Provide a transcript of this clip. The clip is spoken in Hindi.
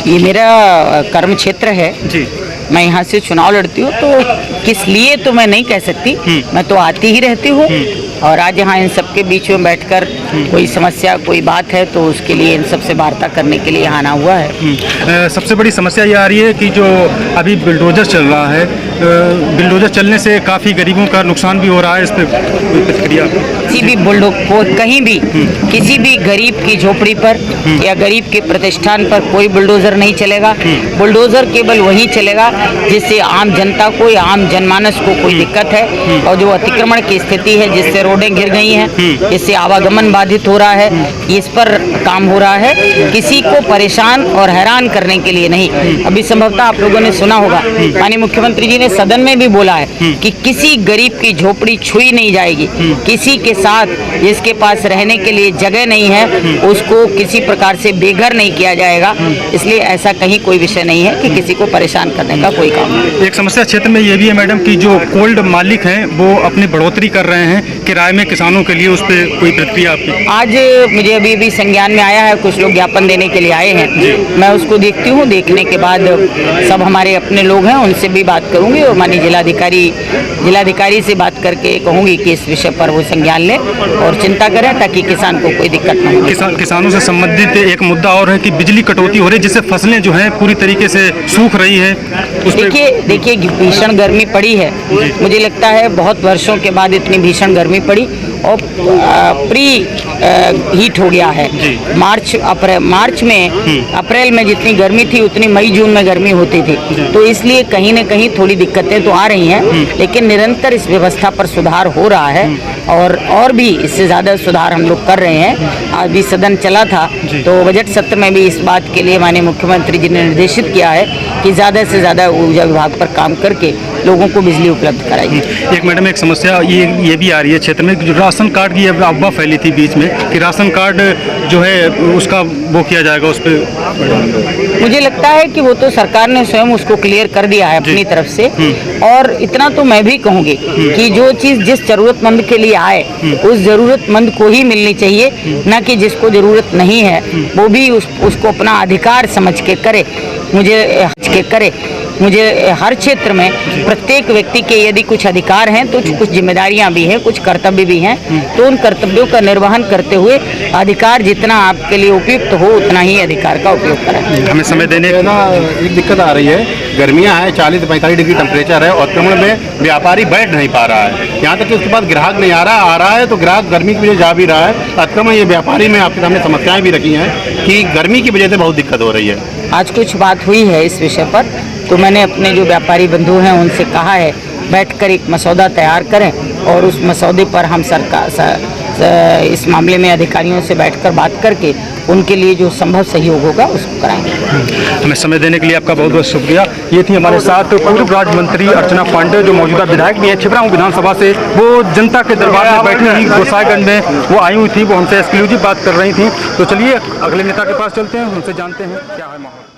ये मेरा कर्म क्षेत्र है जी। मैं यहाँ से चुनाव लड़ती हूँ, तो किस लिए तो मैं नहीं कह सकती। मैं तो आती ही रहती हूँ और आज यहाँ इन सबके बीच में बैठकर कोई समस्या कोई बात है तो उसके लिए इन सबसे वार्ता करने के लिए आना हुआ है। सबसे बड़ी समस्या ये आ रही है कि जो अभी बिल्डोजर चल रहा है, बिल्डोजर चलने से काफ़ी गरीबों का नुकसान भी हो रहा है। इस पर कोई प्रतिक्रिया? किसी भी कहीं भी किसी भी गरीब की झोपड़ी पर या गरीब के प्रतिष्ठान पर कोई बुलडोजर नहीं चलेगा। बुलडोजर केवल वही चलेगा जिससे आम जनता को या आम जनमानस को कोई दिक्कत है और जो अतिक्रमण की स्थिति है, जिससे रोडें गिर गई हैं, जिससे आवागमन बाधित हो रहा है, इस पर काम हो रहा है। किसी को परेशान और हैरान करने के लिए नहीं। अभी संभवतः आप लोगों ने सुना होगा, माननीय मुख्यमंत्री जी ने सदन में भी बोला है कि किसी गरीब की झोपड़ी छुई नहीं जाएगी। किसी के साथ जिसके पास रहने के लिए जगह नहीं है उसको किसी प्रकार से बेघर नहीं किया जाएगा। इसलिए ऐसा कहीं कोई विषय नहीं है कि किसी को परेशान करने का कोई काम नहीं। एक समस्या क्षेत्र में ये भी है मैडम कि जो कोल्ड मालिक हैं वो अपनी बढ़ोतरी कर रहे हैं किराए में किसानों के लिए, उस पर कोई प्रतिक्रिया आपकी? आज मुझे अभी भी संज्ञान में आया है, कुछ लोग ज्ञापन देने के लिए आए हैं। मैं उसको देखती हूँ, देखने के बाद सब हमारे अपने लोग हैं उनसे भी बात करूँगी और माननीय जिलाधिकारी से बात करके कहूँगी कि इस विषय पर वो संज्ञान लें और चिंता करें ताकि किसान को कोई दिक्कत न हो। किसानों से संबंधित एक मुद्दा और है कि बिजली कटौती हो रही है जिससे फसलें जो हैं पूरी तरीके से सूख रही है। देखिए भीषण गर्मी पड़ी है। मुझे लगता है बहुत वर्षों के बाद इतनी भीषण गर्मी पड़ी और प्री हीट हो गया है। मार्च में अप्रैल में जितनी गर्मी थी उतनी मई जून में गर्मी होती थी, तो इसलिए कहीं न कहीं थोड़ी दिक्कतें तो आ रही हैं, लेकिन निरंतर इस व्यवस्था पर सुधार हो रहा है और भी इससे ज़्यादा सुधार हम लोग कर रहे हैं। आज भी सदन चला था तो बजट सत्र में भी इस बात के लिए माननीय मुख्यमंत्री जी ने निर्देशित किया है कि ज़्यादा से ज़्यादा ऊर्जा विभाग पर काम करके लोगों को बिजली उपलब्ध कराई। एक मैडम एक समस्या ये भी आ रही है क्षेत्र में, जो राशन कार्ड की अफवाह फैली थी बीच में कि राशन कार्ड जो है उसका वो किया जाएगा, उस पर मुझे लगता है कि वो तो सरकार ने स्वयं उसको क्लियर कर दिया है अपनी तरफ से। और इतना तो मैं भी कहूँगी कि जो चीज़ जिस जरूरतमंद के लिए आए उस जरूरतमंद को ही मिलनी चाहिए, न कि जिसको जरूरत नहीं है वो भी उसको अपना अधिकार समझ के करे। मुझे हर क्षेत्र में प्रत्येक व्यक्ति के यदि कुछ अधिकार हैं तो कुछ जिम्मेदारियां भी हैं, कुछ कर्तव्य भी हैं, तो उन कर्तव्यों का निर्वहन करते हुए अधिकार जितना आपके लिए उपयुक्त हो उतना ही अधिकार का उपयोग करें। हमें समय देने ना एक दिक्कत आ रही है, गर्मियां हैं, 40 से 45 डिग्री टेम्परेचर है और अतिक्रमण में व्यापारी बैठ नहीं पा रहा है। यहाँ तक कि उसके बाद ग्राहक नहीं आ रहा है तो ग्राहक गर्मी की वजह जा भी रहा है। अतिक्रमण ये व्यापारी में आपके सामने समस्याएं भी रखी हैं कि गर्मी की वजह से बहुत दिक्कत हो रही है। आज कुछ बात हुई है इस विषय पर, तो मैंने अपने जो व्यापारी बंधु हैं उनसे कहा है बैठकर एक मसौदा तैयार करें और उस मसौदे पर हम इस मामले में अधिकारियों से बैठकर बात करके उनके लिए जो संभव सहयोग होगा उसको कराएंगे। हमें समय देने के लिए आपका बहुत बहुत शुक्रिया। ये थी हमारे साथ पूर्व राज्य मंत्री अर्चना पांडे जो मौजूदा विधायक भी हैं छिबरामऊ विधानसभा से। वो जनता के दरबार में बैठी हुई गोसाईगंज में वो आई हुई थी, वो हमसे एक्सक्लूसिव बात कर रही थी। तो चलिए अगले नेता के पास चलते हैं, उनसे जानते हैं क्या है माहौल।